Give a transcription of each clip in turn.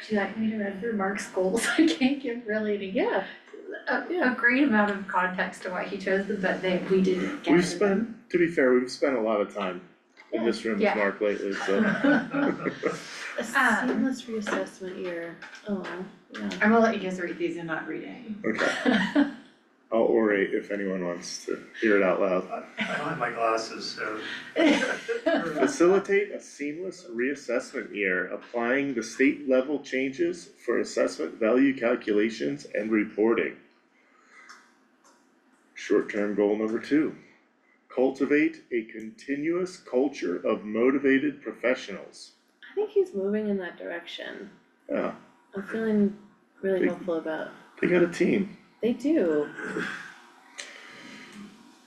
do you like me to run through Mark's goals? I can't give really a great amount of context to why he chose them, but we did gather them. To be fair, we've spent a lot of time in this room with Yeah. Mark lately, so. A seamless reassessment year, oh, yeah. I'm gonna let you guys read these and not read it. Okay, I'll orate if anyone wants to hear it out loud. I don't have my glasses, so. Facilitate a seamless reassessment year, applying the state level changes for assessment value calculations and reporting. Short-term goal number 2, cultivate a continuous culture of motivated professionals. I think he's moving in that direction. Yeah, I'm feeling really hopeful about, they got a team. they do.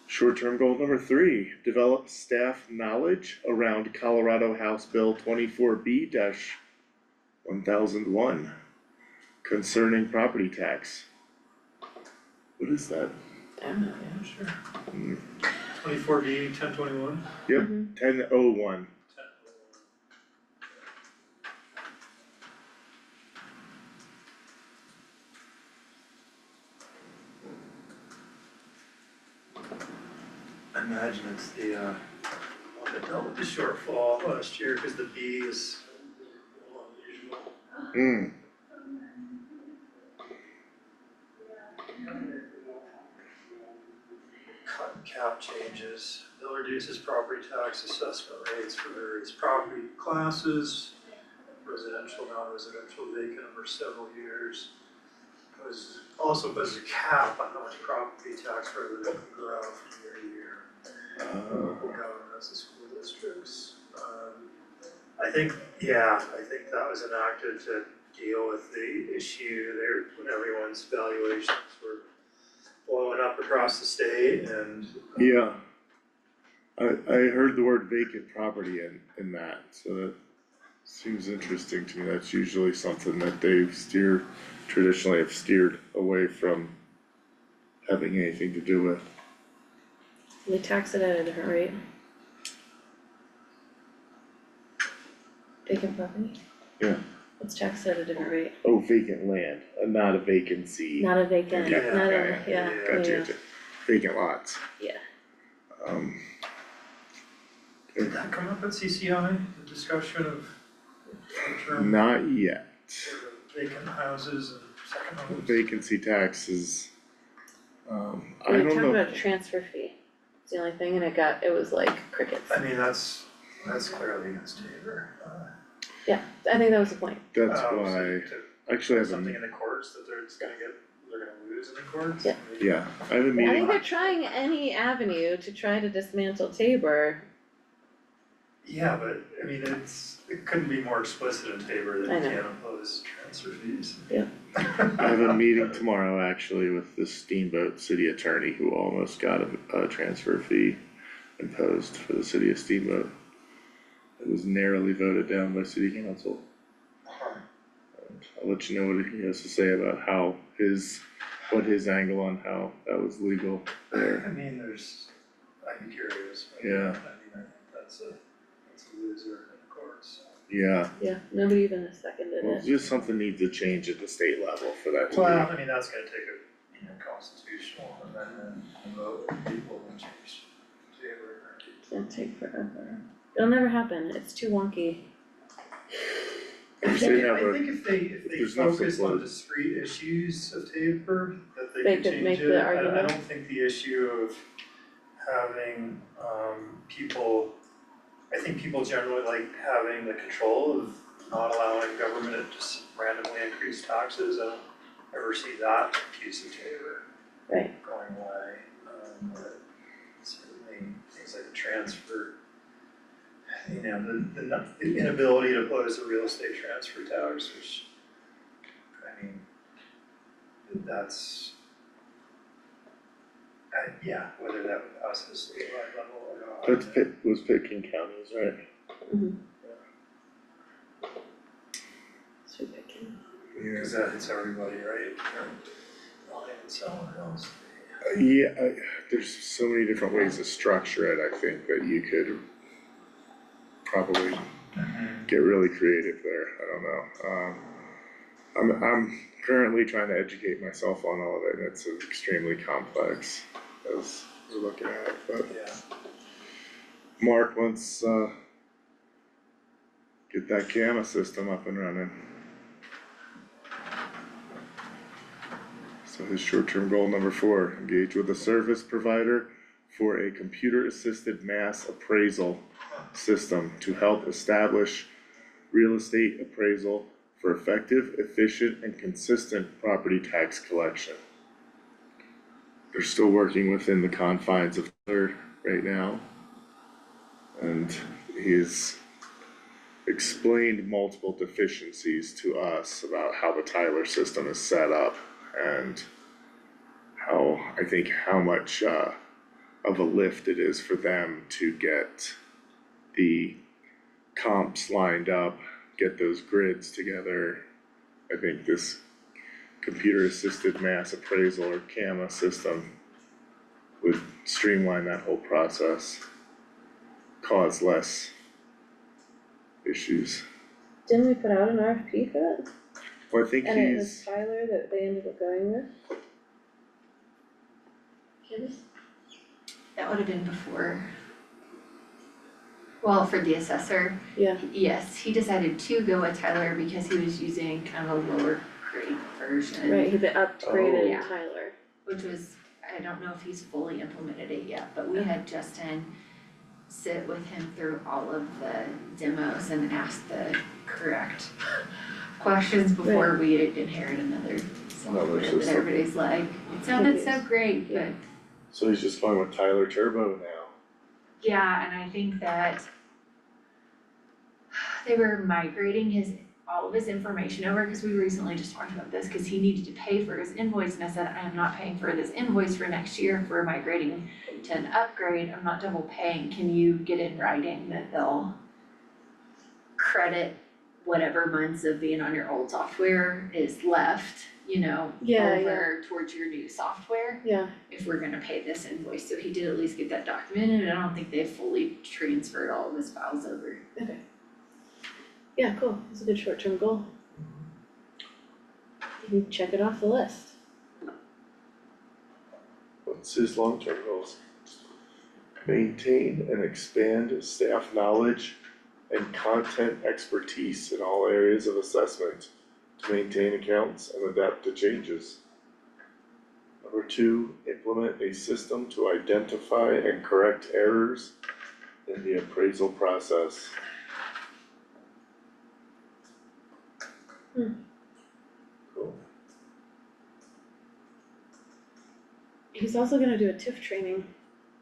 Short-term goal number 3, develop staff knowledge around Colorado House Bill 24B-1001 concerning property tax. What is that? I don't know. Yeah, sure. 24B, 1021. Yep, Mhm. 1001. I imagine it's the one that dealt with the shortfall last year, cause the B is a little unusual. Cut and cap changes, bill reduces property tax assessment rates for various property classes, residential, non-residential, vacant over several years. Also puts a cap on how much property tax revenue can grow from year to year. Local governments and school districts. I think that was enacted to deal with the issue there when everyone's valuations were blowing up across the state and. Yeah. I heard the word vacant property in that, so that seems interesting to me. That's usually something that they traditionally have steered away from having anything to do with. They tax it at a different rate. Vacant property? Yeah. It's taxed at a different rate, Oh, vacant land, not a vacancy. not a vacant, Yeah, not a, yeah, yeah, Gotcha. Vacant lots. yeah. Did that come up at CCI, the discussion of short-term Not yet. vacant houses and second homes? Vacancy taxes. I We don't talked know. about a transfer fee, it's the only thing, and it was like crickets. I mean, that's clearly against Tabor. Yeah, I think that was the point. That's So why, to actually I have something a, in the courts that they're gonna lose in the courts? Yeah. I mean, yeah, I have a I meeting. think they're trying any avenue to try to dismantle Tabor. Yeah, but I mean, it couldn't be more explicit in Tabor I that know. you can't impose transfer fees. I have a meeting tomorrow actually with the Steamboat city attorney who almost got a transfer fee imposed for the city of Steamboat. It was narrowly voted down by city council. And I'll let you know what he has to say about what his angle on how that was legal there. I mean, I'd be curious. Yeah. I mean, that's a loser in the courts. Yeah, Yeah, nobody even seconded well, it. just something needs to change at the state level for that to be. Well, I mean, that's gonna take a constitutional amendment and vote of people and change Tabor. It's gonna take forever. It'll never happen, it's too wonky. If they I never, think if they there's no focus on support. discrete issues of Tabor, that They they could could change make it. the I argument. don't think the issue of having people, I think people generally like having the control of not allowing government to just randomly increase taxes. I don't ever see that piece of Tabor Right. going away. But certainly things like the transfer, the inability to impose a real estate transfer tax, which, I mean, that's, whether that would pass at a statewide level or not. was Pitkin County's, right? Sweet picking. Cause that hits everybody, right? Buying and selling real estate. Yeah, there's so many different ways to structure it, I think, that you could probably get really creative there, I don't know. I'm currently trying to educate myself on all of it, and it's extremely complex as we're looking at it, but Yeah. Mark wants, get that camera system up and running. So his short-term goal number 4, engage with a service provider for a computer-assisted mass appraisal system to help establish real estate appraisal for effective, efficient, and consistent property tax collection. They're still working within the confines of Tyler right now. And he's explained multiple deficiencies to us about how the Tyler system is set up and how much of a lift it is for them to get the comps lined up, get those grids together. I think this computer assisted mass appraisal or CAMA system would streamline that whole process, cause less issues. Didn't we put out an RFP for that? Well, I think And it was he's, Tyler that they ended up going with? Candace? That would have been before. Well, for the assessor, Yeah, yes, he decided to go with Tyler because he was using kind of a lower grade version. right, he'd been upgraded Yeah. Tyler. Which was, I don't know if he's fully implemented it yet, but we had Justin sit with him through all of the demos and ask the correct questions before we inherit another software that system. everybody's like, it sounded so great, but. Yeah. so he's just going with Tyler Turbo now. Yeah, and I think that they were migrating all of his information over, cause we recently just talked about this, cause he needed to pay for his invoice, and I said, I am not paying for this invoice for next year, if we're migrating to an upgrade, I'm not double paying, can you get in writing that they'll credit whatever months of being on your old software is left, Yeah, over towards your new software? Yeah, If we're gonna pay this invoice, so he did at least get that documented, and I don't think they fully transferred all of his files over. okay. Yeah, cool, that's a good short-term goal. You can check it off the list. What's his long-term goals? Maintain and expand staff knowledge and content expertise in all areas of assessment to maintain accounts and adapt to changes. Number 2, implement a system to identify and correct errors in the appraisal process. Cool. He's also gonna do a TIF training